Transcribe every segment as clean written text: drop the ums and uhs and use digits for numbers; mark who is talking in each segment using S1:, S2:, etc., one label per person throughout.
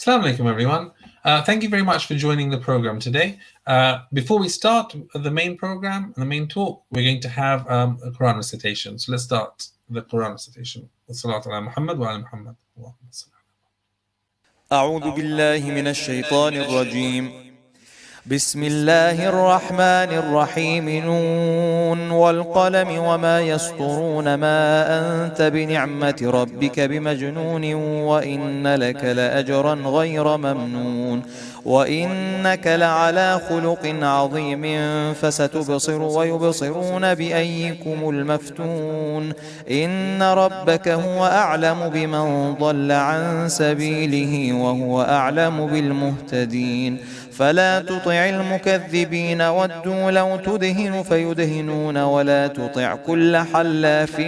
S1: Assalamu alaikum, everyone. Thank you very much for joining the program today. Before we start the main program, the main talk, we're going to have a Quran recitation. So let's start the Quran recitation. Salatu ala Muhammad wa ala Muhammad.
S2: أعوذ بالله من الشيطان الرجيم. بسم الله الرحمن الرحيم. نون والقلم وما يسطرون ما أنت بنعمة ربك بمجنون وإن لك لأجرا غير ممنون وإنك لعلى خلق عظيم فستبصر ويبصرون بأيكم المفتون إن ربك هو أعلم بمن ضل عن سبيله وهو أعلم بالمهتدين فلا تطع المكذبين ودوا لو تدهن فيدهنون ولا تطع كل حلاف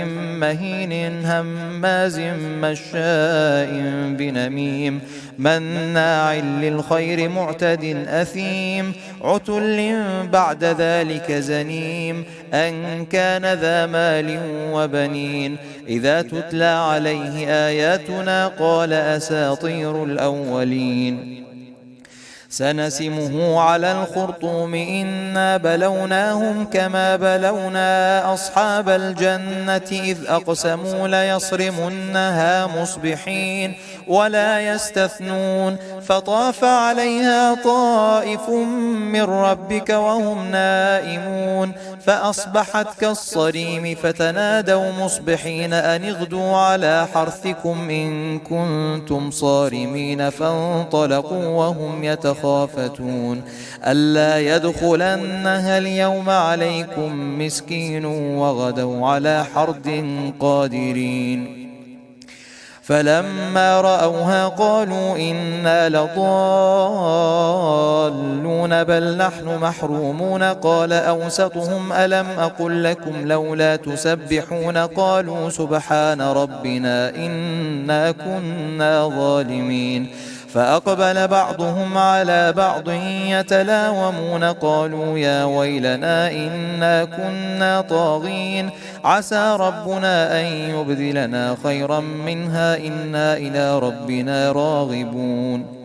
S2: مهين هماز مشاء بنميم مناع للخير معتد أثيم عتل بعد ذلك زنيم أن كان ذا مال وبنين إذا تتلى عليه آياتنا قال أساطير الأولين سنسمه على الخرطوم إنا بلوناهم كما بلونا أصحاب الجنة إذ أقسموا ليصرمنها مصبحين ولا يستثنون فطاف عليها طائف من ربك وهم نائمون فأصبحت كالصريم فتنادوا مصبحين أن اغدوا على حرثكم إن كنتم صارمين فانطلقوا وهم يتخافتون ألا يدخلنها اليوم عليكم مسكين وغدوا على حرد قادرين فلما رأوها قالوا إنا لضالون بل نحن محرومون قال أوسطهم ألم أقل لكم لولا تسبحون قالوا سبحان ربنا إنا كنا ظالمين فأقبل بعضهم على بعض يتلاومون قالوا يا ويلنا إنا كنا طاغين عسى ربنا أن يبدلنا خيرا منها إنا إلى ربنا راغبون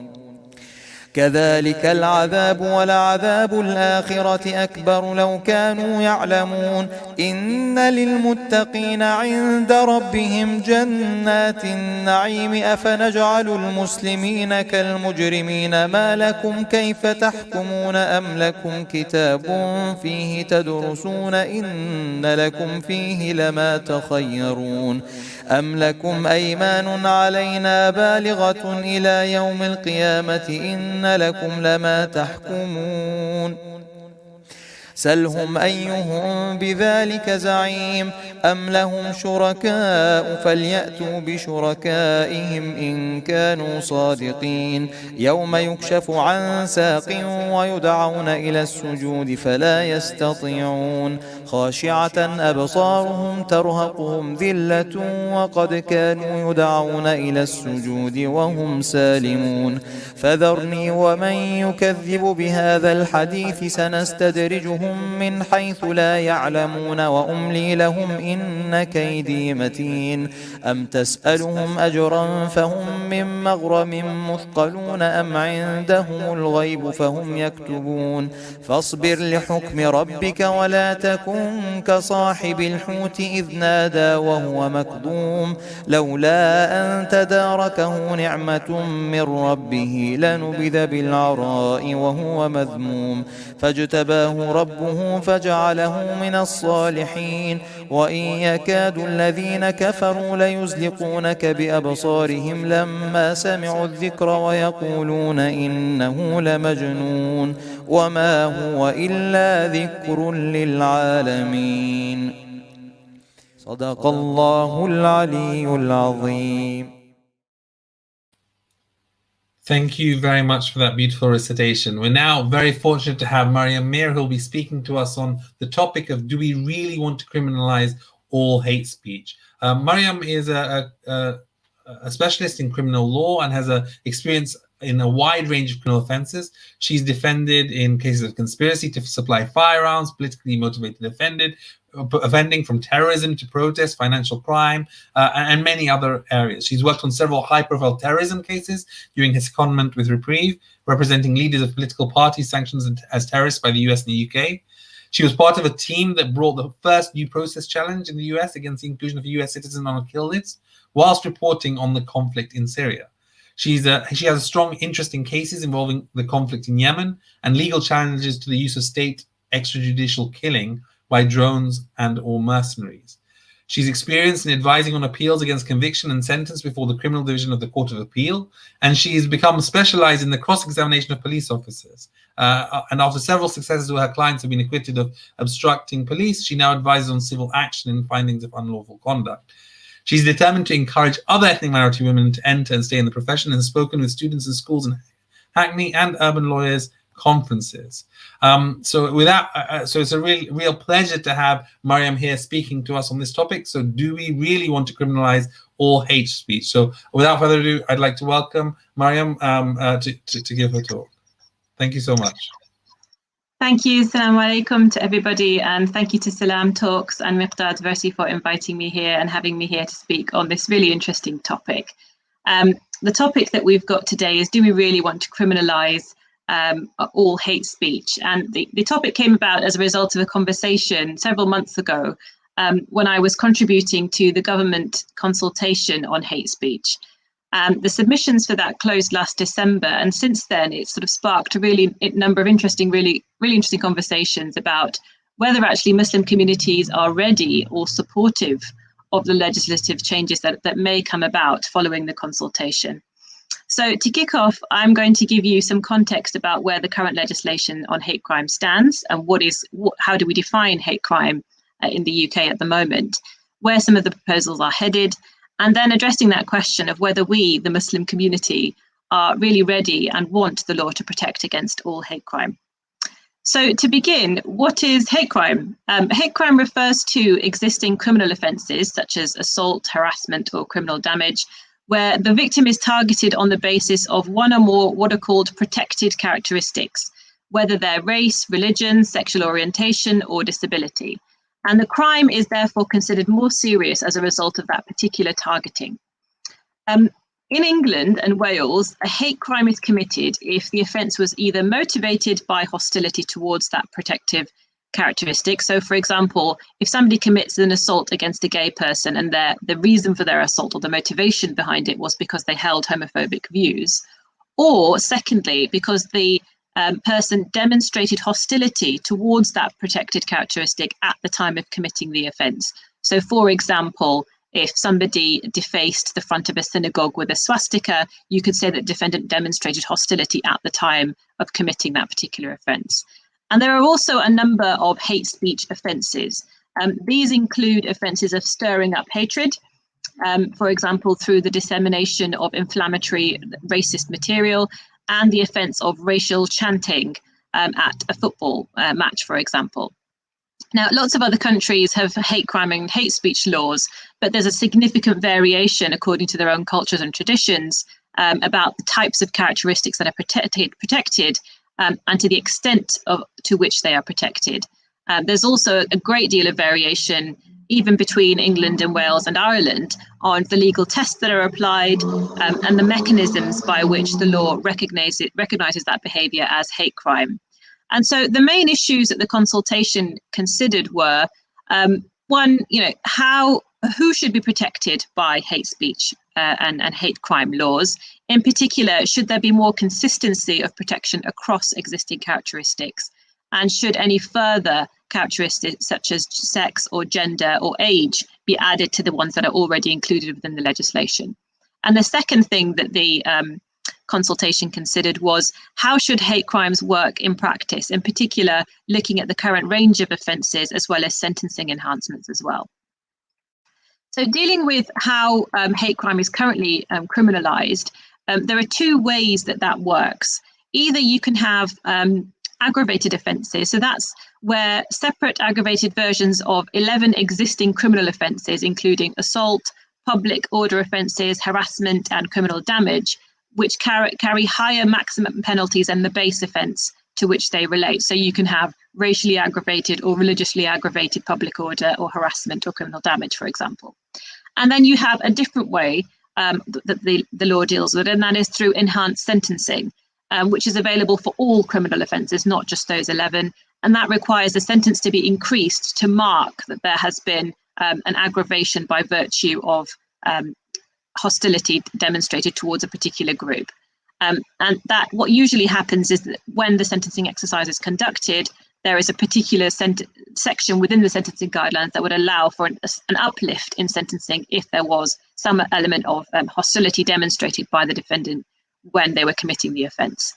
S2: كذلك العذاب ولعذاب الآخرة أكبر لو كانوا يعلمون إن للمتقين عند ربهم جنات النعيم أفنجعل المسلمين كالمجرمين ما لكم كيف تحكمون أم لكم كتاب فيه تدرسون إن لكم فيه لما تخيرون أم لكم أيمان علينا بالغة إلى يوم القيامة إن لكم لما تحكمون سلهم أيهم بذلك زعيم أم لهم شركاء فليأتوا بشركائهم إن كانوا صادقين يوم يكشف عن ساق ويدعون إلى السجود فلا يستطيعون خاشعة أبصارهم ترهقهم ذلة وقد كانوا يدعون إلى السجود وهم سالمون فذرني ومن يكذب بهذا الحديث سنستدرجهم من حيث لا يعلمون وأملي لهم إن كيدي متين أم تسألهم أجرا فهم من مغرم مثقلون أم عندهم الغيب فهم يكتبون فاصبر لحكم ربك ولا تكن كصاحب الحوت إذ نادى وهو مكظوم لولا أن تداركه نعمة من ربه لنبذ بالعراء وهو مذموم فاجتباه ربه فجعله من الصالحين وإن يكاد الذين كفروا ليزلقونك بأبصارهم لما سمعوا الذكر ويقولون إنه لمجنون وما هو إلا ذكر للعالمين صدق الله العلي العظيم.
S1: Thank you very much for that beautiful recitation. We're now very fortunate to have Maryam who will be speaking to us on the topic of do we really want to criminalize all hate speech? Maryam is a specialist in criminal law and has experience in a wide range of criminal offences. She's defended in cases of conspiracy to supply firearms, politically motivated offending, from terrorism to protest, financial crime, and many other areas. She's worked on several high-profile terrorism cases during her secondment with Reprieve, representing leaders of political parties sanctioned as terrorists by the US and the UK. She was part of a team that brought the first due process challenge in the US against the inclusion of a US citizen on a kill list, whilst reporting on the conflict in Syria. She has a strong interest in cases involving the conflict in Yemen and legal challenges to the use of state extrajudicial killing by drones and or mercenaries. She's experienced in advising on appeals against conviction and sentence before the Criminal Division of the Court of Appeal, and she's become specialized in the cross-examination of police officers. And after several successes where her clients have been acquitted of obstructing police, she now advises on civil action in findings of unlawful conduct. She's determined to encourage other ethnic minority women to enter and stay in the profession, and has spoken with students in schools in Hackney and urban lawyers conferences. So it's a real pleasure to have Maryam here speaking to us on this topic. So do we really want to criminalize all hate speech? So without further ado, I'd like to welcome Maryam to give her talk. Thank you so much.
S3: Thank you. Assalamu alaikum to everybody, and thank you to Salam Talks and Miqdad Versi for inviting me here and having me here to speak on this really interesting topic. The topic that we've got today is, do we really want to criminalize all hate speech? And the topic came about as a result of a conversation several months ago when I was contributing to the government consultation on hate speech. The submissions for that closed last December, and since then it's sort of sparked a really number of really interesting conversations about whether actually Muslim communities are ready or supportive of the legislative changes that may come about following the consultation. So to kick off, I'm going to give you some context about where the current legislation on hate crime stands and how do we define hate crime in the UK at the moment, where some of the proposals are headed, and then addressing that question of whether we, the Muslim community, are really ready and want the law to protect against all hate crime. So to begin, what is hate crime? Hate crime refers to existing criminal offences such as assault, harassment, or criminal damage, where the victim is targeted on the basis of one or more what are called protected characteristics, whether they're race, religion, sexual orientation, or disability. And the crime is therefore considered more serious as a result of that particular targeting. In England and Wales, a hate crime is committed if the offence was either motivated by hostility towards that protective characteristic. So, for example, if somebody commits an assault against a gay person and the reason for their assault or the motivation behind it was because they held homophobic views, or secondly, because the person demonstrated hostility towards that protected characteristic at the time of committing the offence. So, for example, if somebody defaced the front of a synagogue with a swastika, you could say that defendant demonstrated hostility at the time of committing that particular offence. And there are also a number of hate speech offences. These include offences of stirring up hatred, for example, through the dissemination of inflammatory racist material, and the offence of racial chanting at a football match, for example. Now, lots of other countries have hate crime and hate speech laws, but there's a significant variation according to their own cultures and traditions about the types of characteristics that are protected and to the extent to which they are protected. There's also a great deal of variation even between England and Wales and Ireland on the legal tests that are applied and the mechanisms by which the law recognises that behaviour as hate crime. And so the main issues that the consultation considered were, one, who should be protected by hate speech and hate crime laws? In particular, should there be more consistency of protection across existing characteristics? And should any further characteristics such as sex or gender or age be added to the ones that are already included within the legislation? And the second thing that the consultation considered was, how should hate crimes work in practice, in particular looking at the current range of offences as well as sentencing enhancements as well. So dealing with how hate crime is currently criminalised, there are two ways that works. Either you can have aggravated offences, so that's where separate aggravated versions of 11 existing criminal offences, including assault, public order offences, harassment and criminal damage, which carry higher maximum penalties than the base offence to which they relate. So you can have racially aggravated or religiously aggravated public order or harassment or criminal damage, for example. And then you have a different way that the law deals with, and that is through enhanced sentencing, which is available for all criminal offences, not just those 11. And that requires the sentence to be increased to mark that there has been an aggravation by virtue of hostility demonstrated towards a particular group. And that what usually happens is that when the sentencing exercise is conducted, there is a particular section within the sentencing guidelines that would allow for an uplift in sentencing if there was some element of hostility demonstrated by the defendant when they were committing the offence.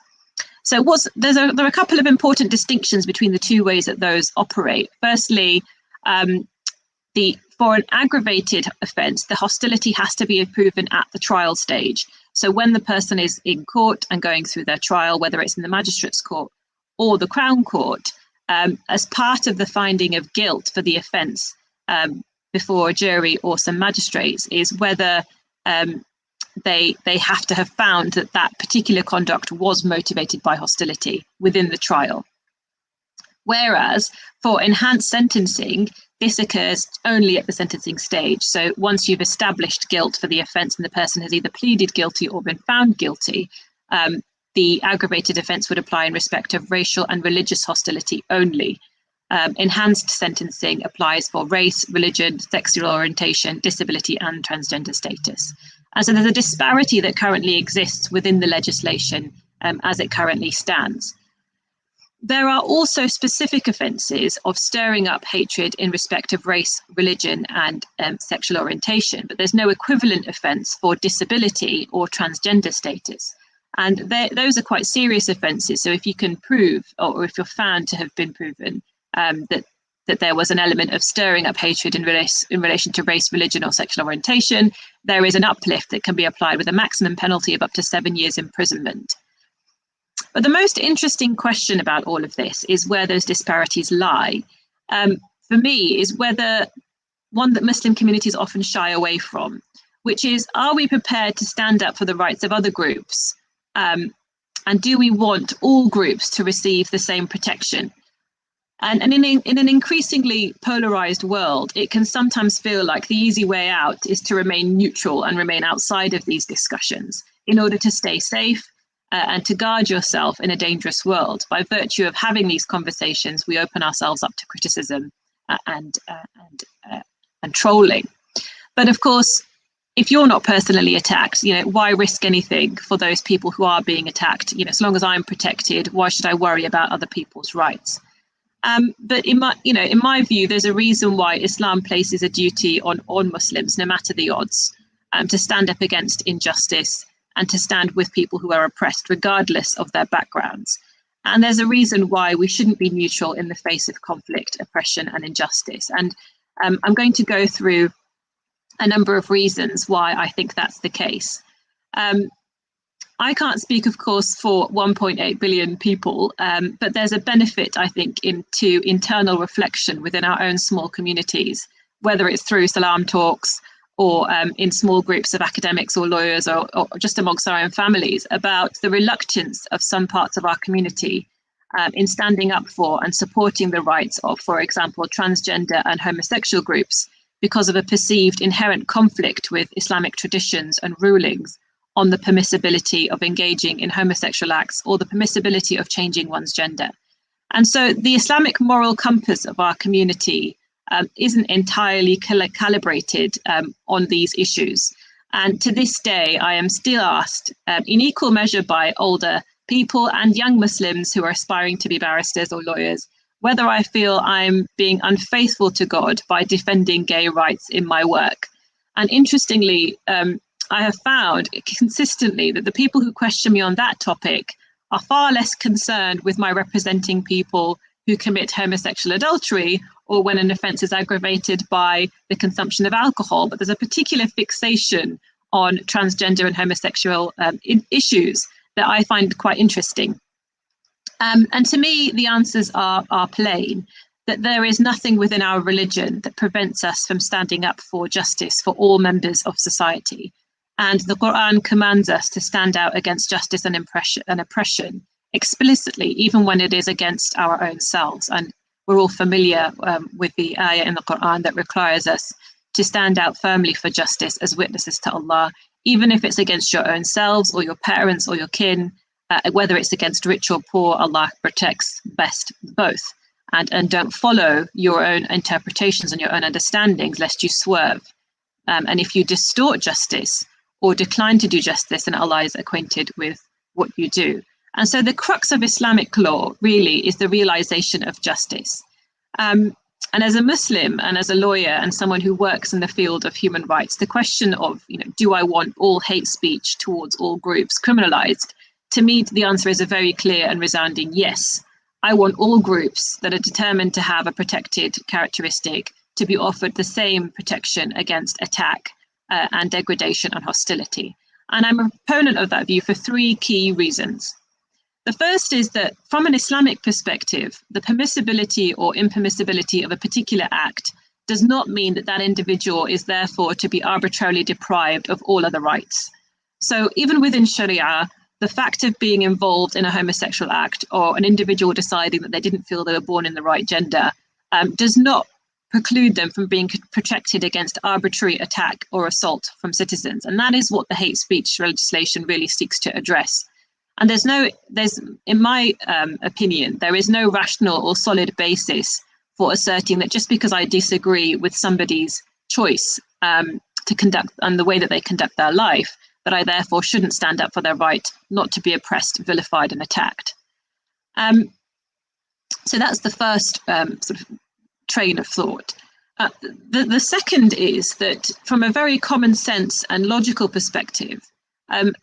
S3: So there are a couple of important distinctions between the two ways that those operate. Firstly, for an aggravated offence, the hostility has to be proven at the trial stage. So when the person is in court and going through their trial, whether it's in the magistrate's court or the Crown Court, as part of the finding of guilt for the offence before a jury or some magistrates, is whether they have to have found that that particular conduct was motivated by hostility within the trial. Whereas for enhanced sentencing, this occurs only at the sentencing stage. So once you've established guilt for the offence and the person has either pleaded guilty or been found guilty, the aggravated offence would apply in respect of racial and religious hostility only. Enhanced sentencing applies for race, religion, sexual orientation, disability and transgender status. And so there's a disparity that currently exists within the legislation as it currently stands. There are also specific offences of stirring up hatred in respect of race, religion and sexual orientation, but there's no equivalent offence for disability or transgender status. And those are quite serious offences. So if you can prove, or if you're found to have been proven that there was an element of stirring up hatred in relation to race, religion or sexual orientation, there is an uplift that can be applied with a maximum penalty of up to 7 years imprisonment. But the most interesting question about all of this is where those disparities lie. For me, is whether one that Muslim communities often shy away from, which is, are we prepared to stand up for the rights of other groups? And do we want all groups to receive the same protection? And in an increasingly polarized world, it can sometimes feel like the easy way out is to remain neutral and remain outside of these discussions in order to stay safe and to guard yourself in a dangerous world. By virtue of having these conversations, we open ourselves up to criticism and trolling. But of course, if you're not personally attacked, why risk anything for those people who are being attacked? As long as I'm protected, why should I worry about other people's rights? But in my view, there's a reason why Islam places a duty on Muslims, no matter the odds, to stand up against injustice and to stand with people who are oppressed, regardless of their backgrounds. And there's a reason why we shouldn't be neutral in the face of conflict, oppression and injustice. And I'm going to go through a number of reasons why I think that's the case. I can't speak, of course, for 1.8 billion people, but there's a benefit, I think, into internal reflection within our own small communities, whether it's through Salam talks or in small groups of academics or lawyers or just amongst our own families, about the reluctance of some parts of our community in standing up for and supporting the rights of, for example, transgender and homosexual groups because of a perceived inherent conflict with Islamic traditions and rulings on the permissibility of engaging in homosexual acts or the permissibility of changing one's gender. And so the Islamic moral compass of our community isn't entirely calibrated on these issues. And to this day, I am still asked in equal measure by older people and young Muslims who are aspiring to be barristers or lawyers, whether I feel I'm being unfaithful to God by defending gay rights in my work. And interestingly, I have found consistently that the people who question me on that topic are far less concerned with my representing people who commit homosexual adultery or when an offence is aggravated by the consumption of alcohol, but there's a particular fixation on transgender and homosexual issues that I find quite interesting. And to me, the answers are plain, that there is nothing within our religion that prevents us from standing up for justice for all members of society. And the Quran commands us to stand out against justice and oppression explicitly, even when it is against our own selves. And we're all familiar with the ayah in the Quran that requires us to stand out firmly for justice as witnesses to Allah, even if it's against your own selves or your parents or your kin, whether it's against rich or poor. Allah protects best both. And don't follow your own interpretations and your own understandings, lest you swerve. And if you distort justice or decline to do justice, then Allah is acquainted with what you do. And so the crux of Islamic law really is the realization of justice. And as a Muslim and as a lawyer and someone who works in the field of human rights, the question of, do I want all hate speech towards all groups criminalized? To me, the answer is a very clear and resounding yes. I want all groups that are determined to have a protected characteristic to be offered the same protection against attack and degradation and hostility. And I'm a proponent of that view for three key reasons. The first is that from an Islamic perspective, the permissibility or impermissibility of a particular act does not mean that that individual is therefore to be arbitrarily deprived of all other rights. So even within Sharia, the fact of being involved in a homosexual act or an individual deciding that they didn't feel they were born in the right gender does not preclude them from being protected against arbitrary attack or assault from citizens. And that is what the hate speech legislation really seeks to address. And in my opinion, there is no rational or solid basis for asserting that just because I disagree with somebody's choice to conduct and the way that they conduct their life, that I therefore shouldn't stand up for their right not to be oppressed, vilified, and attacked. So that's the first sort of train of thought. The second is that from a very common sense and logical perspective, and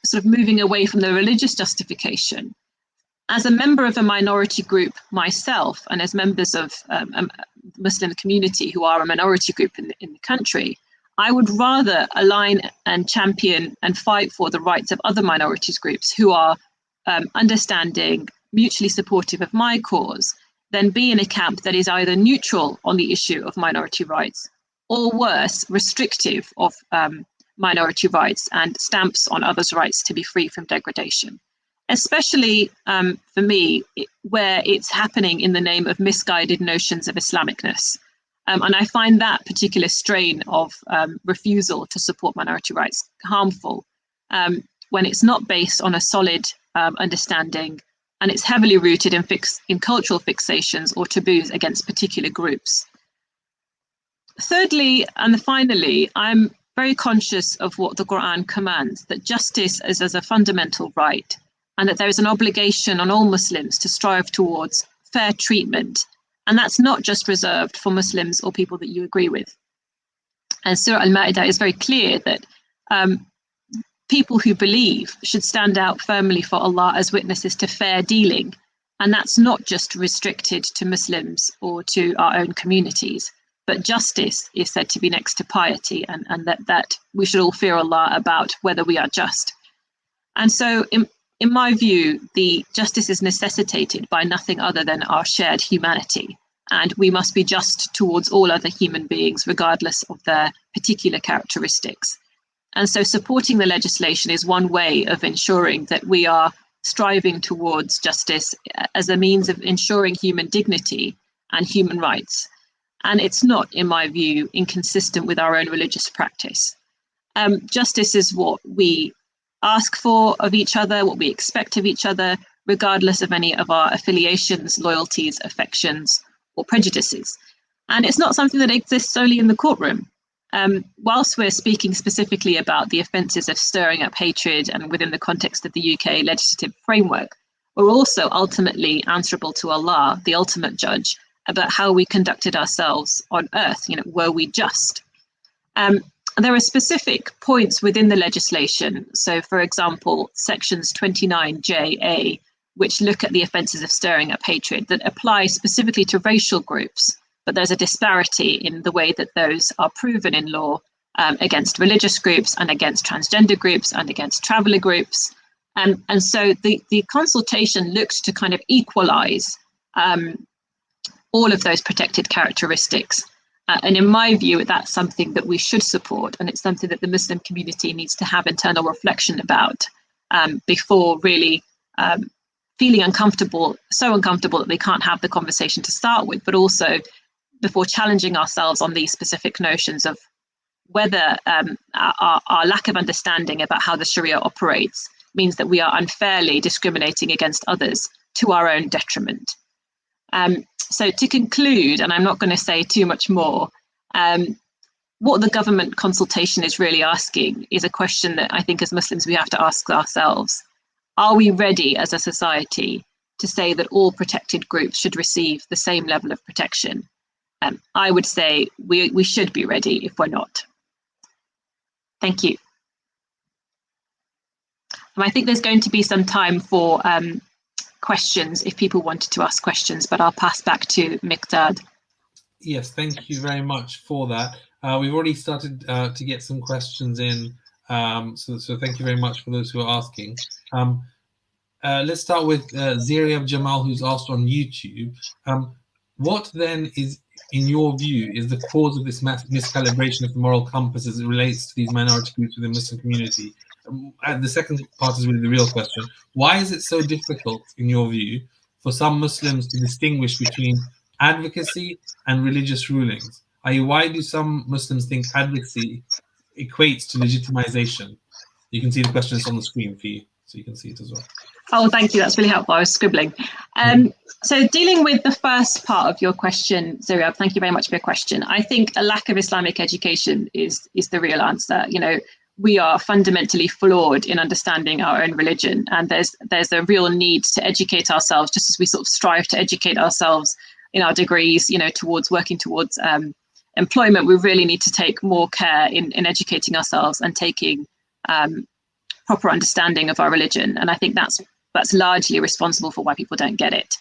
S3: sort of moving away from the religious justification, as a member of a minority group myself, and as members of a Muslim community who are a minority group in the country, I would rather align and champion and fight for the rights of other minorities groups who are understanding, mutually supportive of my cause, than be in a camp that is either neutral on the issue of minority rights or worse, restrictive of minority rights and stamps on others' rights to be free from degradation. Especially for me, where it's happening in the name of misguided notions of Islamicness. And I find that particular strain of refusal to support minority rights harmful when it's not based on a solid understanding and it's heavily rooted in cultural fixations or taboos against particular groups. Thirdly, and finally, I'm very conscious of what the Quran commands, that justice is as a fundamental right, and that there is an obligation on all Muslims to strive towards fair treatment. And that's not just reserved for Muslims or people that you agree with. And Surah Al-Ma'idah is very clear that people who believe should stand out firmly for Allah as witnesses to fair dealing. And that's not just restricted to Muslims or to our own communities, but justice is said to be next to piety, and that we should all fear Allah about whether we are just. And so in my view, the justice is necessitated by nothing other than our shared humanity. And we must be just towards all other human beings, regardless of their particular characteristics. And so supporting the legislation is one way of ensuring that we are striving towards justice as a means of ensuring human dignity and human rights. And it's not, in my view, inconsistent with our own religious practice. Justice is what we ask for of each other, what we expect of each other, regardless of any of our affiliations, loyalties, affections, or prejudices. And it's not something that exists solely in the courtroom. Whilst we're speaking specifically about the offences of stirring up hatred and within the context of the UK legislative framework, we're also ultimately answerable to Allah, the ultimate judge, about how we conducted ourselves on earth. Were we just? There are specific points within the legislation. So, for example, sections 29JA, which look at the offences of stirring up hatred, that apply specifically to racial groups, but there's a disparity in the way that those are proven in law against religious groups and against transgender groups and against traveller groups. And so the consultation looked to kind of equalise all of those protected characteristics And in my view, that's something that we should support, and it's something that the Muslim community needs to have internal reflection about before really feeling uncomfortable, so uncomfortable that they can't have the conversation to start with, but also before challenging ourselves on these specific notions of whether our lack of understanding about how the Sharia operates means that we are unfairly discriminating against others to our own detriment. So to conclude, and I'm not going to say too much more, what the government consultation is really asking is a question that I think as Muslims we have to ask ourselves. Are we ready as a society to say that all protected groups should receive the same level of protection? I would say we should be ready if we're not. Thank you. And I think there's going to be some time for questions if people wanted to ask questions, but I'll pass back to Miqdad.
S1: Yes, thank you very much for that. We've already started to get some questions in, so thank you very much for those who are asking. Let's start with Ziria Jamal, who's asked on YouTube. What then is, in your view, is the cause of this miscalibration of the moral compass as it relates to these minority groups within the Muslim community? And the second part is really the real question. Why is it so difficult, in your view, for some Muslims to distinguish between advocacy and religious rulings? I.e., why do some Muslims think advocacy equates to legitimization? You can see the question is on the screen for you, so you can see it as well.
S3: Oh, thank you. That's really helpful. I was scribbling. So dealing with the first part of your question, Ziria, thank you very much for your question. I think a lack of Islamic education is the real answer. You know, we are fundamentally flawed in understanding our own religion, and there's a real need to educate ourselves, just as we sort of strive to educate ourselves in our degrees, you know, towards working towards employment. We really need to take more care in educating ourselves and taking proper understanding of our religion. And I think that's largely responsible for why people don't get it.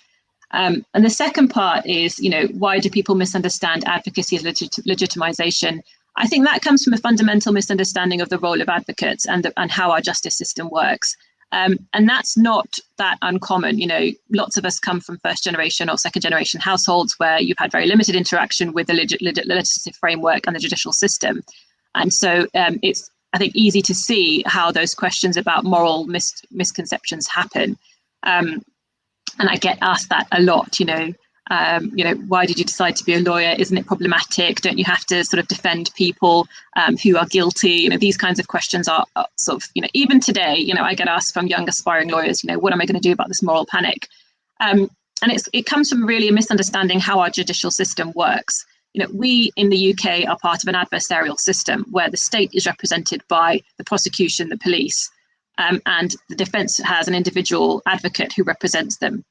S3: And the second part is, you know, why do people misunderstand advocacy as legitimization? I think that comes from a fundamental misunderstanding of the role of advocates and how our justice system works. And that's not that uncommon. You know, lots of us come from first generation or second generation households where you've had very limited interaction with the legislative framework and the judicial system. And so it's, I think, easy to see how those questions about moral misconceptions happen. And I get asked that a lot, you know, why did you decide to be a lawyer? Isn't it problematic? Don't you have to sort of defend people who are guilty? You know, these kinds of questions are sort of, you know, even today, you know, I get asked from young aspiring lawyers, you know, what am I going to do about this moral panic? And it comes from really a misunderstanding how our judicial system works. You know, we in the UK are part of an adversarial system where the state is represented by the prosecution, the police, and the defence has an individual advocate who represents them.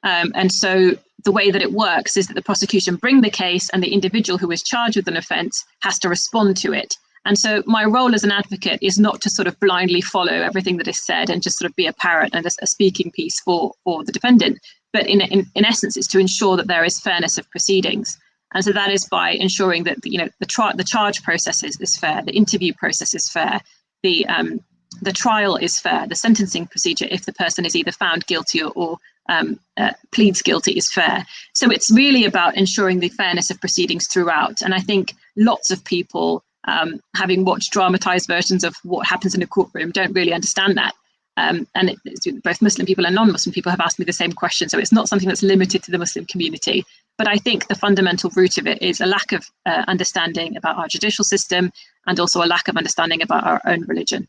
S3: And so the way that it works is that the prosecution bring the case and the individual who is charged with an offence has to respond to it. And so my role as an advocate is not to sort of blindly follow everything that is said and just sort of be a parrot and a speaking piece for the defendant. But in essence, it's to ensure that there is fairness of proceedings. And so that is by ensuring that, you know, the charge process is fair, the interview process is fair, the trial is fair, the sentencing procedure, if the person is either found guilty or pleads guilty, is fair. So it's really about ensuring the fairness of proceedings throughout. And I think lots of people, having watched dramatized versions of what happens in a courtroom, don't really understand that. Both Muslim people and non-Muslim people have asked me the same question. So it's not something that's limited to the Muslim community. But I think the fundamental root of it is a lack of understanding about our judicial system and also a lack of understanding about our own religion.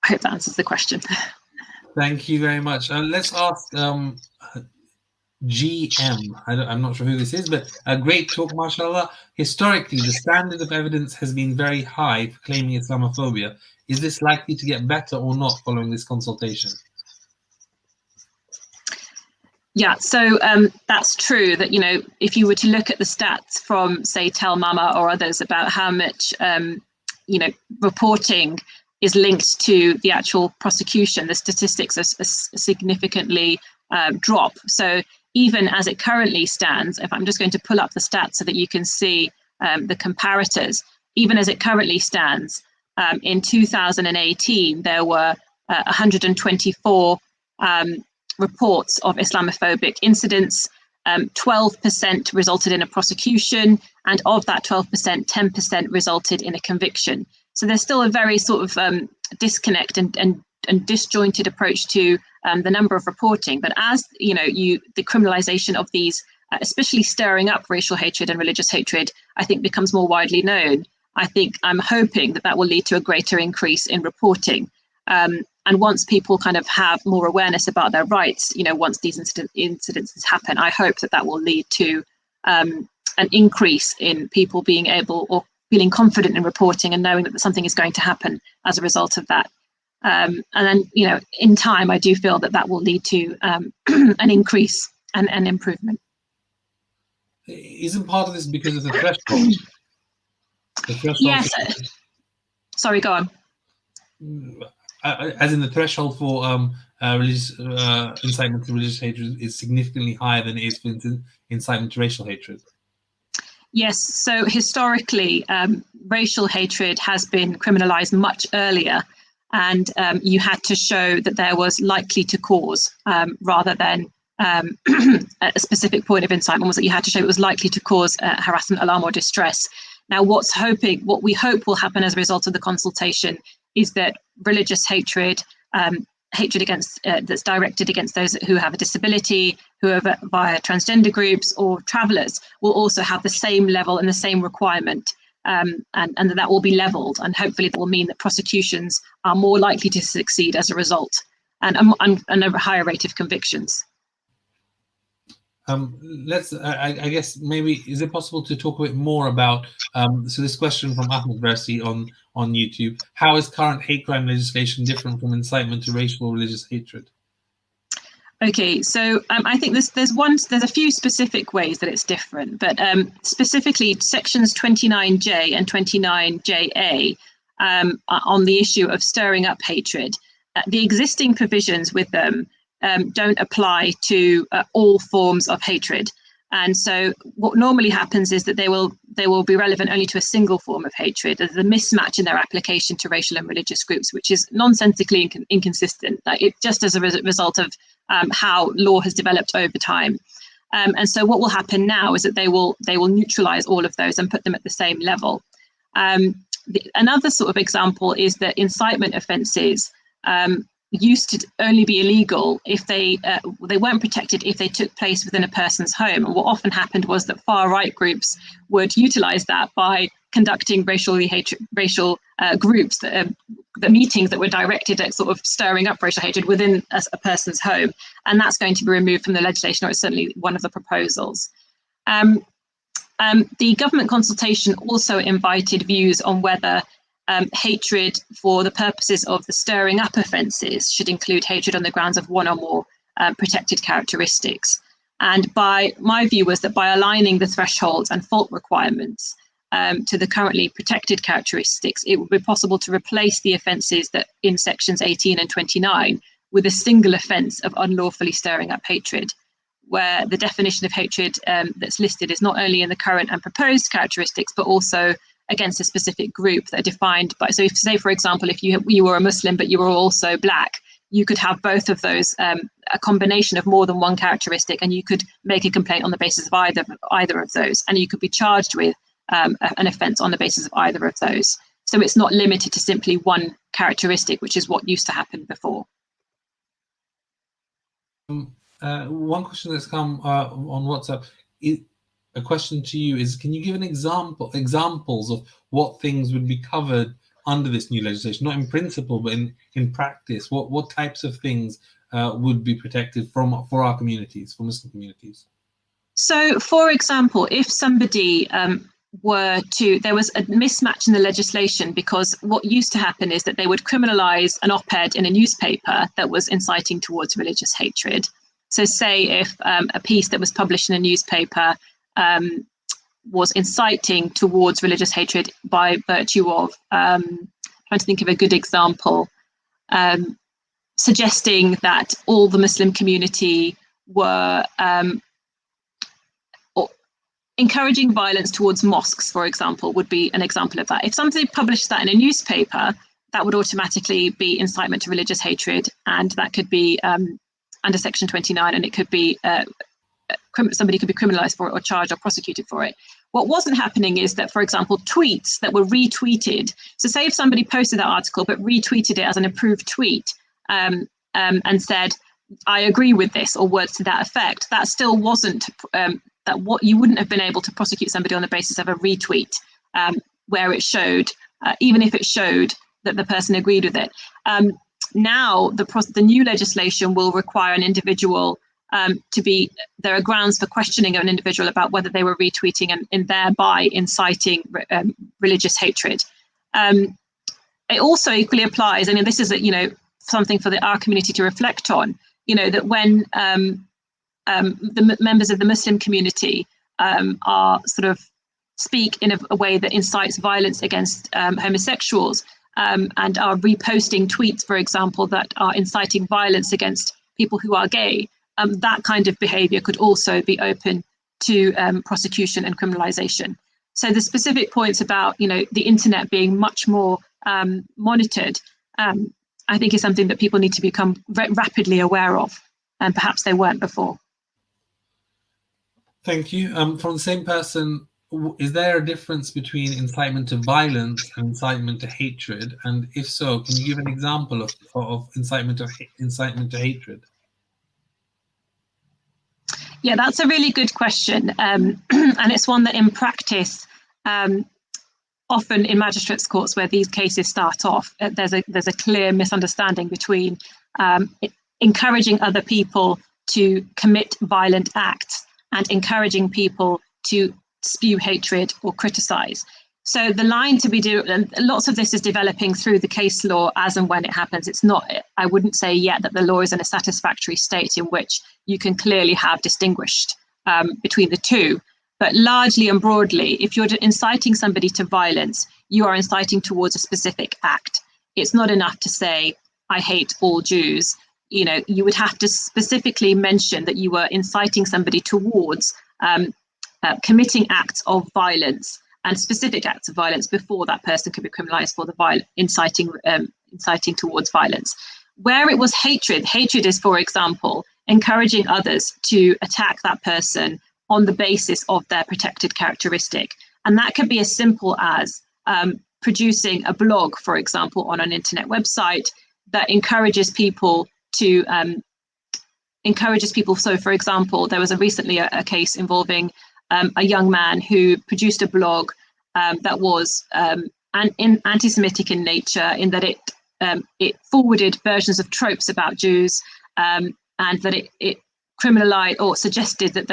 S3: I hope that answers the question.
S1: Thank you very much. Let's ask GM. I'm not sure who this is, but a great talk, mashallah. Historically, the standard of evidence has been very high for claiming Islamophobia. Is this likely to get better or not following this consultation?
S3: Yeah, so that's true that, you know, if you were to look at the stats from, say, Tell Mama or others about how much, you know, reporting is linked to the actual prosecution, the statistics are significantly drop. So even as it currently stands, if I'm just going to pull up the stats so that you can see the comparators, even as it currently stands, in 2018, there were 124 reports of Islamophobic incidents. 12% resulted in a prosecution, and of that 12%, 10% resulted in a conviction. So there's still a very sort of disconnect and disjointed approach to the number of reporting. But as you know, the criminalisation of these, especially stirring up racial hatred and religious hatred, I think becomes more widely known. I'm hoping that will lead to a greater increase in reporting. And once people kind of have more awareness about their rights, once these incidences happen, I hope that will lead to an increase in people being able or feeling confident in reporting and knowing that something is going to happen as a result of that. And then, in time, I do feel that will lead to an increase and an improvement.
S1: Isn't part of this because of the threshold?
S3: Yes. Sorry, go on.
S1: As in the threshold for religious incitement to religious hatred is significantly higher than it is for incitement to racial hatred.
S3: Yes, so historically, racial hatred has been criminalised much earlier, and you had to show that there was likely to cause, rather than a specific point of incitement, was that you had to show it was likely to cause harassment, alarm, or distress. Now, what we hope will happen as a result of the consultation is that religious hatred, hatred against that's directed against those who have a disability, who are via transgender groups or travellers, will also have the same level and the same requirement, and that will be levelled, and hopefully that will mean that prosecutions are more likely to succeed as a result, and a higher rate of convictions.
S1: I guess maybe, is it possible to talk a bit more about, so this question from Ahmed Versi on YouTube, how is current hate crime legislation different from incitement to racial or religious hatred? Okay, so I think there's a few specific ways that it's different, but specifically sections 29J and 29JA on the issue of stirring up hatred. The existing provisions with them don't apply to all forms of hatred. And so what normally happens is that they will be relevant only to a single form of hatred. There's a mismatch in their application to racial and religious groups, which is nonsensically inconsistent. It just as a result of how law has developed over time. And so what will happen now is that they will neutralize all of those and put them at the same level. Another sort of example is that incitement offences used to only be illegal if they weren't protected if they took place within a person's home. And what often happened was that far-right groups would utilize that by conducting racial groups, the meetings that were directed at sort of stirring up racial hatred within a person's home. And that's going to be removed from the legislation, or it's certainly one of the proposals. The government consultation also invited views on whether hatred for the purposes of the stirring up offences should include hatred on the grounds of one or more protected characteristics. And my view was that by aligning the thresholds and fault requirements to the currently protected characteristics, it would be possible to replace the offences that in sections 18 and 29 with a single offence of unlawfully stirring up hatred, where the definition of hatred that's listed is not only in the current and proposed characteristics, but also against a specific group that are defined by, so if, say, for example, if you were a Muslim, but you were also black, you could have both of those, a combination of more than one characteristic, and you could make a complaint on the basis of either of those, and you could be charged with an offence on the basis of either of those. So it's not limited to simply one characteristic, which is what used to happen before. One question that's come on WhatsApp, a question to you is, can you give examples of what things would be covered under this new legislation, not in principle, but in practice? What types of things would be protected for our communities, for Muslim communities? So, for example, if somebody there was a mismatch in the legislation, because what used to happen is that they would criminalise an op-ed in a newspaper that was inciting towards religious hatred. So say if a piece that was published in a newspaper was inciting towards religious hatred by virtue of, trying to think of a good example, suggesting that all the Muslim community were encouraging violence towards mosques, for example, would be an example of that. If somebody published that in a newspaper, that would automatically be incitement to religious hatred, and that could be under Section 29, and it could be
S3: somebody could be criminalized for it or charged or prosecuted for it. What wasn't happening is that, for example, tweets that were retweeted. So say if somebody posted that article but retweeted it as an approved tweet and said, I agree with this, or words to that effect, that still wasn't what you wouldn't have been able to prosecute somebody on the basis of a retweet where it showed, even if it showed that the person agreed with it. Now the new legislation will require an individual there are grounds for questioning of an individual about whether they were retweeting and thereby inciting religious hatred. It also equally applies, and this is something for our community to reflect on, that when the members of the Muslim community are sort of speak in a way that incites violence against homosexuals and are reposting tweets, for example, that are inciting violence against people who are gay, that kind of behavior could also be open to prosecution and criminalization. So the specific points about, the internet being much more monitored, I think is something that people need to become rapidly aware of, and perhaps they weren't before.
S1: Thank you. From the same person, is there a difference between incitement to violence and incitement to hatred? And if so, can you give an example of incitement to hatred?
S3: Yeah, that's a really good question. And it's one that in practice, often in magistrates' courts where these cases start off, there's a clear misunderstanding between encouraging other people to commit violent acts and encouraging people to spew hatred or criticize. So the line to be and lots of this is developing through the case law as and when it happens. It's not, I wouldn't say yet that the law is in a satisfactory state in which you can clearly have distinguished between the two. But largely and broadly, if you're inciting somebody to violence, you are inciting towards a specific act. It's not enough to say, I hate all Jews. You would have to specifically mention that you were inciting somebody towards committing acts of violence and specific acts of violence before that person could be criminalized for the inciting towards violence. Where it was hatred is, for example, encouraging others to attack that person on the basis of their protected characteristic. And that can be as simple as producing a blog, for example, on an internet website that encourages people to So, for example, there was recently a case involving a young man who produced a blog that was anti-Semitic in nature, in that it forwarded versions of tropes about Jews, and that it criminalized or suggested that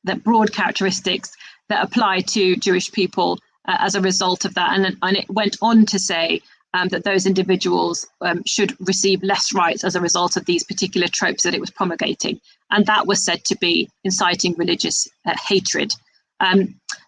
S3: that broad characteristics that apply to Jewish people as a result of that, and it went on to say that those individuals should receive less rights as a result of these particular tropes that it was promulgating. And that was said to be inciting religious hatred.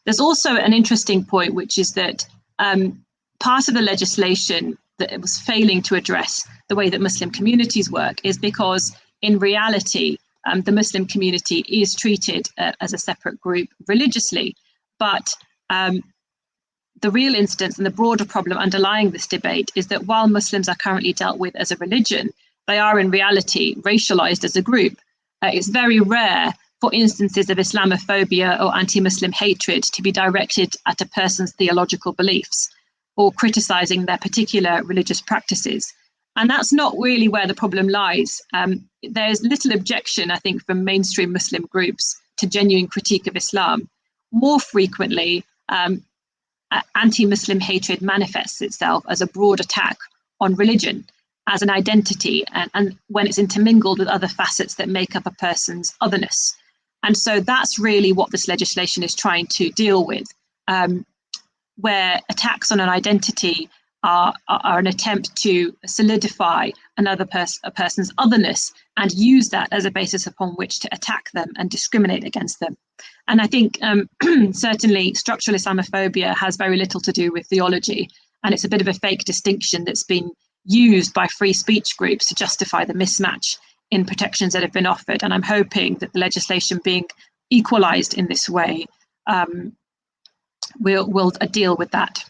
S3: There's also an interesting point, which is that part of the legislation that it was failing to address the way that Muslim communities work is because in reality, the Muslim community is treated as a separate group religiously. But the real instance and the broader problem underlying this debate is that while Muslims are currently dealt with as a religion, they are in reality racialized as a group. It's very rare for instances of Islamophobia or anti-Muslim hatred to be directed at a person's theological beliefs or criticizing their particular religious practices. And that's not really where the problem lies. There's little objection, I think, from mainstream Muslim groups to genuine critique of Islam. More frequently, anti-Muslim hatred manifests itself as a broad attack on religion as an identity, and when it's intermingled with other facets that make up a person's otherness. And so that's really what this legislation is trying to deal with, where attacks on an identity are an attempt to solidify a person's otherness and use that as a basis upon which to attack them and discriminate against them. And I think certainly structural Islamophobia has very little to do with theology, and it's a bit of a fake distinction that's been used by free speech groups to justify the mismatch in protections that have been offered. And I'm hoping that the legislation being equalised in this way will deal with that.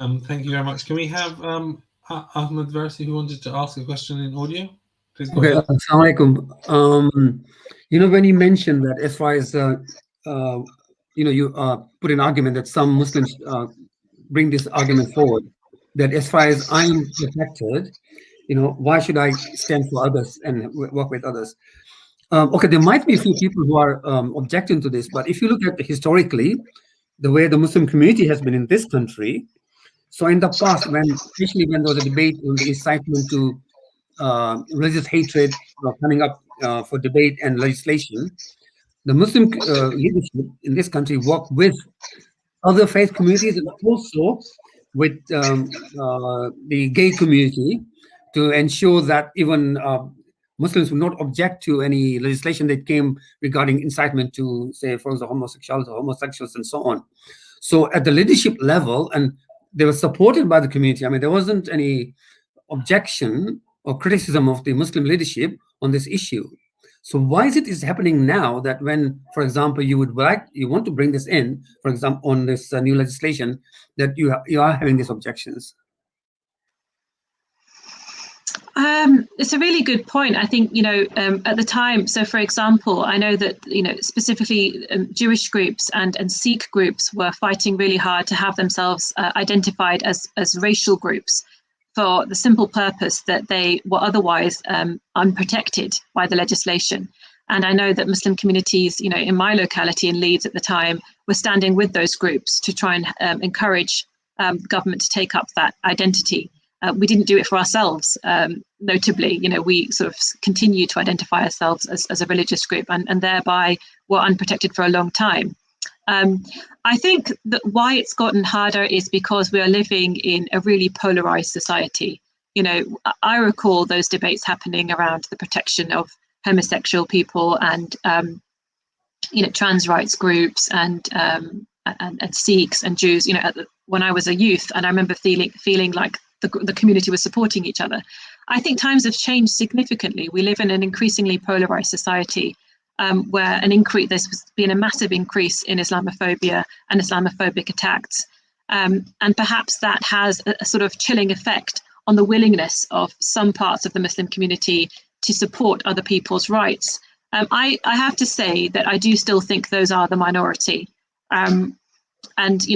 S1: Thank you very much. Can we have Ahmed Versi, who wanted to ask a question in audio? Please go
S4: Okay,
S1: ahead.
S4: assalamu alaikum. When you mentioned that as far as, you put an argument that some Muslims bring this argument forward, that as far as I'm protected, why should I stand for others and work with others? Okay, there might be a few people who are objecting to this, but if you look at historically, the way the Muslim community has been in this country, so in the past, especially when there was a debate on the incitement to religious hatred coming up for debate and legislation, the Muslim leadership in this country worked with other faith communities and also with the gay community to ensure that even Muslims would not object to any legislation that came regarding incitement to, say, for example, homosexuals, and so on. So at the leadership level, and they were supported by the community. I mean, there wasn't any objection or criticism of the Muslim leadership on this issue. So why is happening now that when, for example, you want to bring this in, for example, on this new legislation, that you are having these objections?
S3: It's a really good point. I think, at the time, so for example, I know that, specifically Jewish groups and Sikh groups were fighting really hard to have themselves identified as racial groups for the simple purpose that they were otherwise unprotected by the legislation. And I know that Muslim communities, in my locality in Leeds at the time, were standing with those groups to try and encourage government to take up that identity. We didn't do it for ourselves, notably. We sort of continue to identify ourselves as a religious group and thereby were unprotected for a long time. I think that why it's gotten harder is because we are living in a really polarized society. I recall those debates happening around the protection of homosexual people and, trans rights groups and Sikhs and Jews, when I was a youth, and I remember feeling like the community was supporting each other. I think times have changed significantly. We live in an increasingly polarized society where there's been a massive increase in Islamophobia and Islamophobic attacks. And perhaps that has a sort of chilling effect on the willingness of some parts of the Muslim community to support other people's rights. I have to say that I do still think those are the minority. And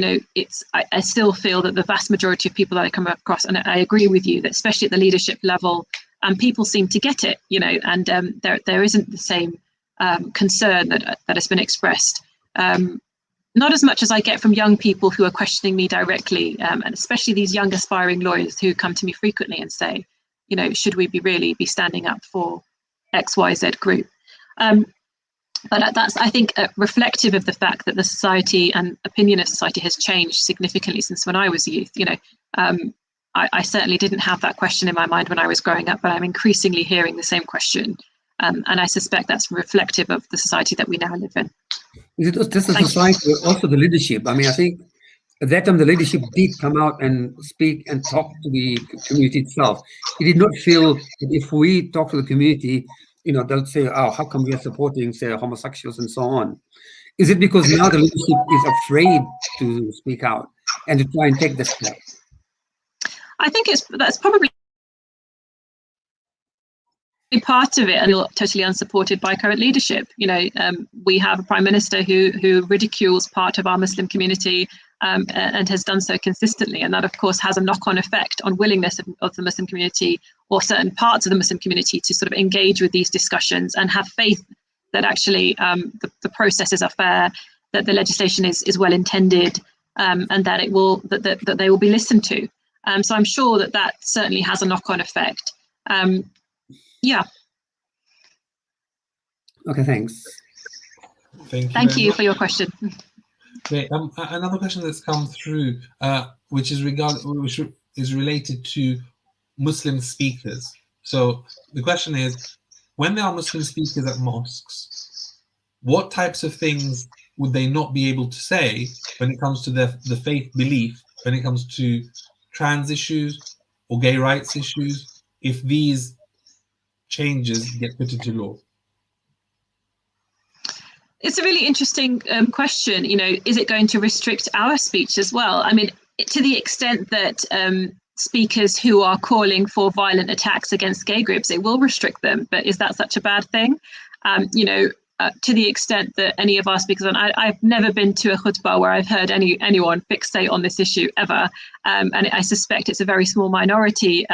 S3: I still feel that the vast majority of people that I come across, and I agree with you that especially at the leadership level, people seem to get it, and there isn't the same concern that has been expressed. Not as much as I get from young people who are questioning me directly, and especially these young aspiring lawyers who come to me frequently and say, should we really be standing up for XYZ group? But that's, I think, reflective of the fact that the society and opinion of society has changed significantly since when I was a youth. I certainly didn't have that question in my mind when I was growing up, but I'm increasingly hearing the same question. And I suspect that's reflective of the society that we now live in.
S4: Is it just the society, also the leadership? I mean, I think at that time the leadership did come out and speak and talk to the community itself. It did not feel that if we talk to the community, they'll say, oh, how come we are supporting, say, homosexuals and so on? Is it because now the leadership is afraid to speak out and to try and take the step?
S3: I think that's probably part of it, and totally unsupported by current leadership. We have a prime minister who ridicules part of our Muslim community and has done so consistently, and that of course has a knock-on effect on willingness of the Muslim community or certain parts of the Muslim community to sort of engage with these discussions and have faith that actually the processes are fair, that the legislation is well intended, and that that they will be listened to. So I'm sure that certainly has a knock-on effect. Yeah.
S4: Okay, thanks.
S3: Thank you for your question.
S1: Great. Another question that's come through, which is related to Muslim speakers. So the question is, when there are Muslim speakers at mosques, what types of things would they not be able to say when it comes to the faith belief, when it comes to trans issues or gay rights issues, if these changes get put into law?
S3: It's a really interesting question. Is it going to restrict our speech as well? I mean, to the extent that speakers who are calling for violent attacks against gay groups, it will restrict them. But is that such a bad thing? To the extent that any of our speakers, and I've never been to a khutbah where I've heard anyone fixate on this issue ever, and I suspect it's a very small minority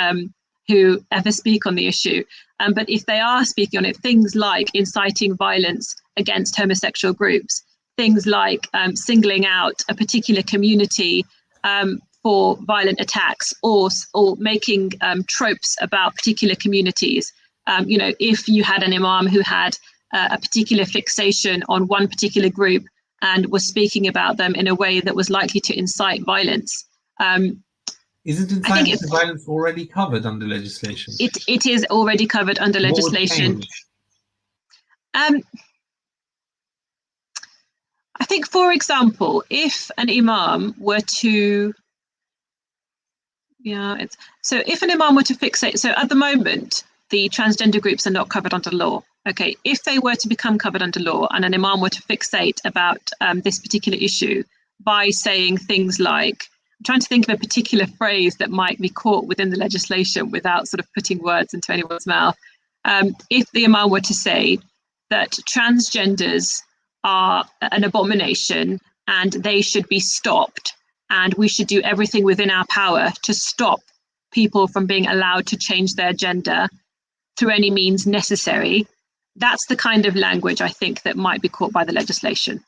S3: who ever speak on the issue. But if they are speaking on it, things like inciting violence against homosexual groups, things like singling out a particular community for violent attacks, or making tropes about particular communities. If you had an imam who had a particular fixation on one particular group and was speaking about them in a way that was likely to incite violence.
S1: Isn't inciting violence already covered under legislation?
S3: It is already covered under legislation. I think, for example, if an imam were to, if an imam were to fixate, so at the moment, the transgender groups are not covered under law. Okay, if they were to become covered under law and an imam were to fixate about this particular issue by saying things like, I'm trying to think of a particular phrase that might be caught within the legislation without sort of putting words into anyone's mouth. If the imam were to say that transgenders are an abomination and they should be stopped, and we should do everything within our power to stop people from being allowed to change their gender through any means necessary, that's the kind of language I think that might be caught by the legislation.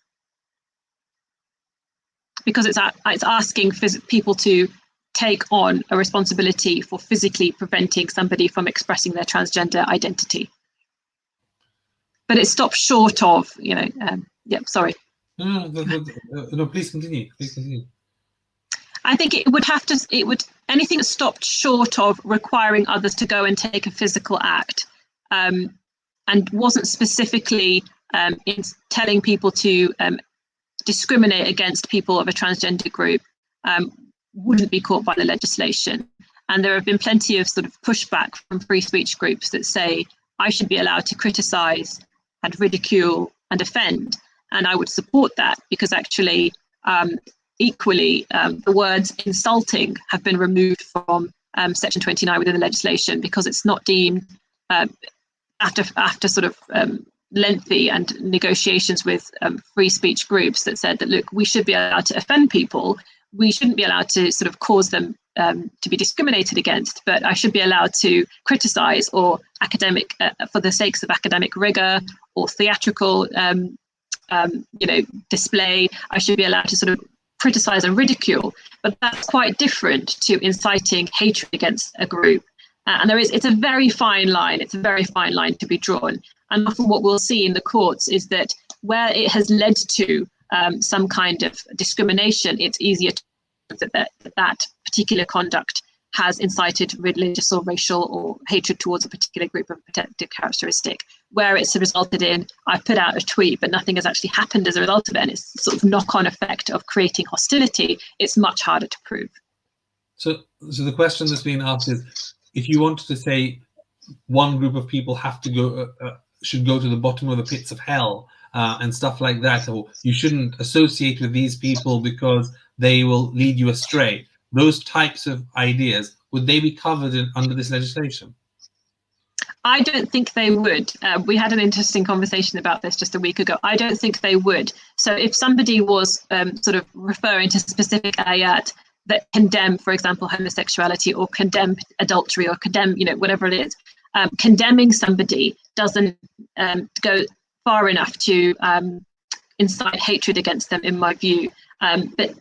S3: Because it's asking people to take on a responsibility for physically preventing somebody from expressing their transgender identity. But it stops short of, sorry.
S1: No, please continue.
S3: I think anything that stopped short of requiring others to go and take a physical act, and wasn't specifically in telling people to discriminate against people of a transgender group, wouldn't be caught by the legislation. And there have been plenty of sort of pushback from free speech groups that say I should be allowed to criticize and ridicule and offend. And I would support that, because actually, equally, the words insulting have been removed from Section 29 within the legislation, because it's not deemed, after sort of lengthy and negotiations with free speech groups that said that, look, we should be allowed to offend people. We shouldn't be allowed to sort of cause them to be discriminated against, but I should be allowed to criticize or academic, for the sakes of academic rigor or theatrical, display, I should be allowed to sort of criticize and ridicule. But that's quite different to inciting hatred against a group. And it's a very fine line. It's a very fine line to be drawn. And often what we'll see in the courts is that where it has led to some kind of discrimination, it's easier to that particular conduct has incited religious or racial or hatred towards a particular group of protected characteristic. Where it's resulted in, I put out a tweet, but nothing has actually happened as a result of it, and it's sort of knock-on effect of creating hostility, it's much harder to prove.
S1: So the question that's being asked is, if you wanted to say one group of people have to go, should go to the bottom of the pits of hell and stuff like that, or you shouldn't associate with these people because they will lead you astray, those types of ideas, would they be covered under this legislation?
S3: I don't think they would. We had an interesting conversation about this just a week ago. I don't think they would. So if somebody was sort of referring to specific ayat that condemn, for example, homosexuality or condemn adultery or condemn, whatever it is, condemning somebody doesn't go far enough to incite hatred against them, in my view. But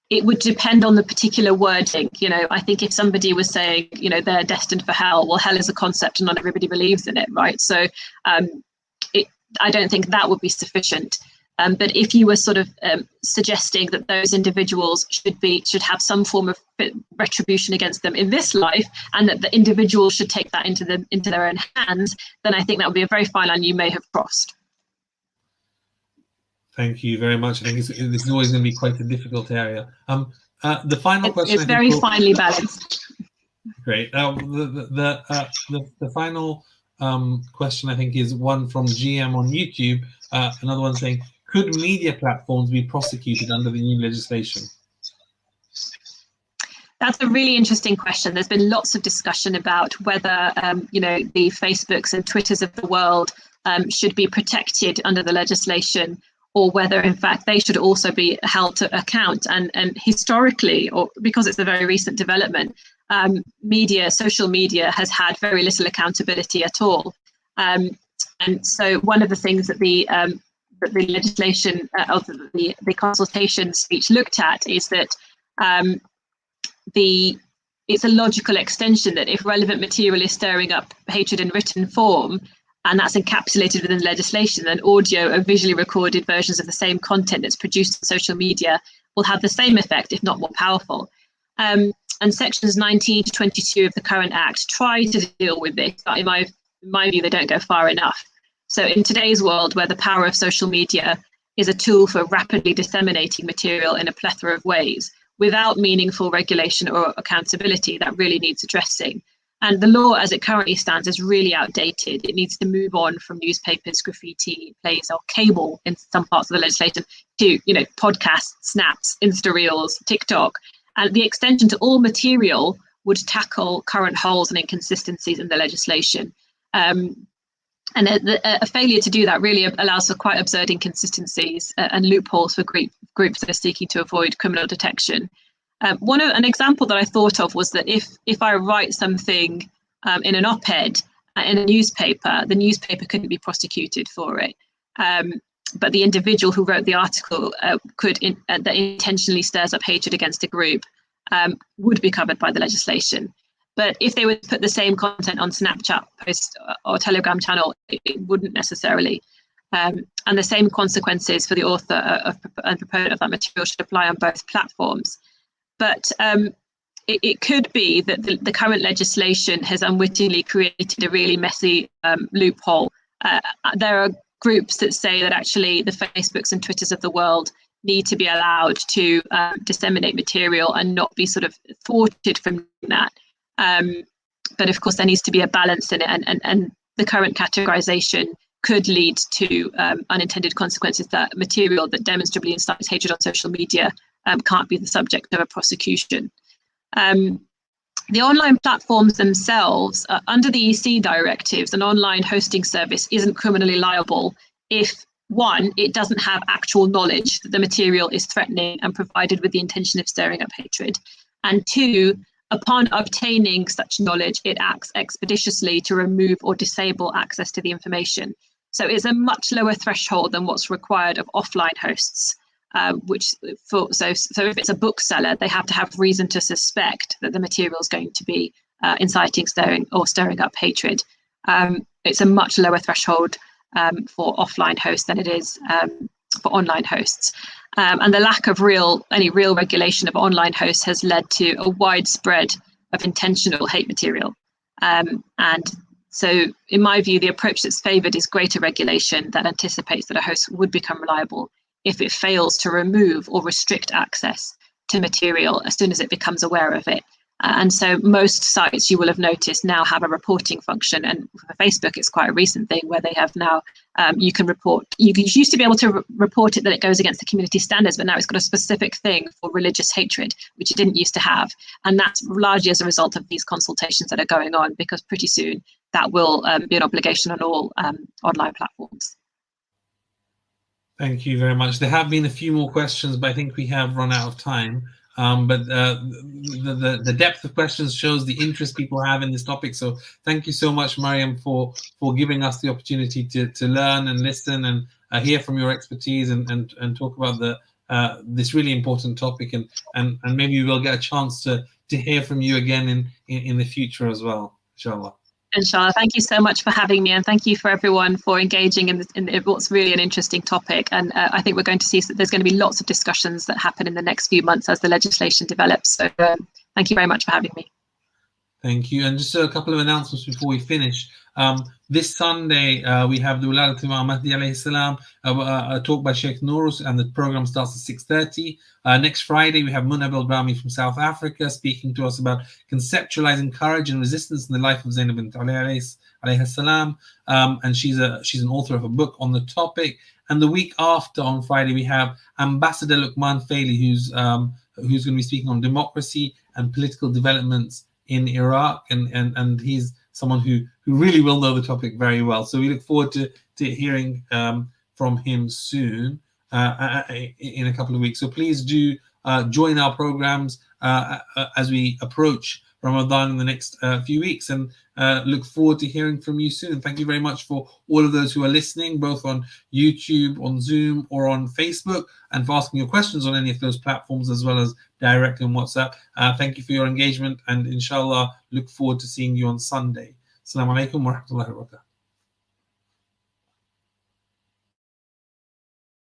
S3: it would depend on the particular wording. I think if somebody was saying, they're destined for hell, well, hell is a concept and not everybody believes in it, right? So I don't think that would be sufficient. But if you were sort of suggesting that those individuals should have some form of retribution against them in this life, and that the individual should take that into their own hands, then I think that would be a very fine line you may have crossed.
S1: Thank you very much. I think this is always going to be quite a difficult area. The final question.
S3: It's very finely balanced.
S1: Great. The final question, I think, is one from GM on YouTube. Another one saying, could media platforms be prosecuted under the new legislation?
S3: That's a really interesting question. There's been lots of discussion about whether, the Facebooks and Twitters of the world should be protected under the legislation, or whether, in fact, they should also be held to account. And historically, or because it's a very recent development, social media has had very little accountability at all. And so one of the things that the legislation of the consultation speech looked at is that it's a logical extension that if relevant material is stirring up hatred in written form, and that's encapsulated within legislation, then audio or visually recorded versions of the same content that's produced on social media will have the same effect, if not more powerful. And sections 19 to 22 of the current Act try to deal with this, but in my view, they don't go far enough. So in today's world, where the power of social media is a tool for rapidly disseminating material in a plethora of ways, without meaningful regulation or accountability, that really needs addressing. And the law as it currently stands is really outdated. It needs to move on from newspapers, graffiti, plays, or cable in some parts of the legislation to, podcasts, snaps, Insta Reels, TikTok. And the extension to all material would tackle current holes and inconsistencies in the legislation. And a failure to do that really allows for quite absurd inconsistencies and loopholes for groups that are seeking to avoid criminal detection. An example that I thought of was that if I write something in an op-ed in a newspaper, the newspaper couldn't be prosecuted for it. But the individual who wrote the article that intentionally stirs up hatred against a group would be covered by the legislation. But if they would put the same content on Snapchat post or Telegram channel, it wouldn't necessarily. And the same consequences for the author and proponent of that material should apply on both platforms. But it could be that the current legislation has unwittingly created a really messy loophole. There are groups that say that actually the Facebooks and Twitters of the world need to be allowed to disseminate material and not be sort of thwarted from doing that. But of course, there needs to be a balance in it, and the current categorization could lead to unintended consequences that material that demonstrably incites hatred on social media can't be the subject of a prosecution. The online platforms themselves, under the EC directives, an online hosting service isn't criminally liable if, one, it doesn't have actual knowledge that the material is threatening and provided with the intention of stirring up hatred, and two, upon obtaining such knowledge, it acts expeditiously to remove or disable access to the information. So it's a much lower threshold than what's required of offline hosts. So if it's a bookseller, they have to have reason to suspect that the material is going to be inciting, stirring up hatred. It's a much lower threshold for offline hosts than it is for online hosts. And the lack of any real regulation of online hosts has led to a widespread of intentional hate material. And so in my view, the approach that's favoured is greater regulation that anticipates that a host would become reliable if it fails to remove or restrict access to material as soon as it becomes aware of it. And so most sites, you will have noticed, now have a reporting function. And for Facebook, it's quite a recent thing where they have now, you can report, you used to be able to report it that it goes against the community standards, but now it's got a specific thing for religious hatred, which it didn't used to have. And that's largely as a result of these consultations that are going on, because pretty soon that will be an obligation on all online platforms.
S1: Thank you very much. There have been a few more questions, but I think we have run out of time. But the depth of questions shows the interest people have in this topic. So thank you so much, Maryam, for giving us the opportunity to learn and listen and hear from your expertise and talk about this really important topic. And maybe we will get a chance to hear from you again in the future as well, inshallah.
S3: Inshallah. Thank you so much for having me, and thank you for everyone for engaging in what's really an interesting topic. And I think we're going to see that there's going to be lots of discussions that happen in the next few months as the legislation develops. So thank you very much for having me.
S1: Thank you. And just a couple of announcements before we finish. This Sunday, we have the Wiladat Imam Mahdi alayhi salam, a talk by Sheikh Nourus, and the program starts at 6:30. Next Friday, we have Munab El-Brahmi from South Africa speaking to us about conceptualizing courage and resistance in the life of Zainab bint Ali alayhi salam. And she's an author of a book on the topic. And the week after, on Friday, we have Ambassador Luqman Faili, who's going to be speaking on democracy and political developments in Iraq, and he's someone who really will know the topic very well. So we look forward to hearing from him soon in a couple of weeks. So please do join our programs as we approach Ramadan in the next few weeks, and look forward to hearing from you soon. Thank you very much for all of those who are listening, both on YouTube, on Zoom, or on Facebook, and for asking your questions on any of those platforms, as well as directly on WhatsApp. Thank you for your engagement, and inshallah, look forward to seeing you on Sunday. Assalamu alaikum wa rahmatullahi wa barakatuh.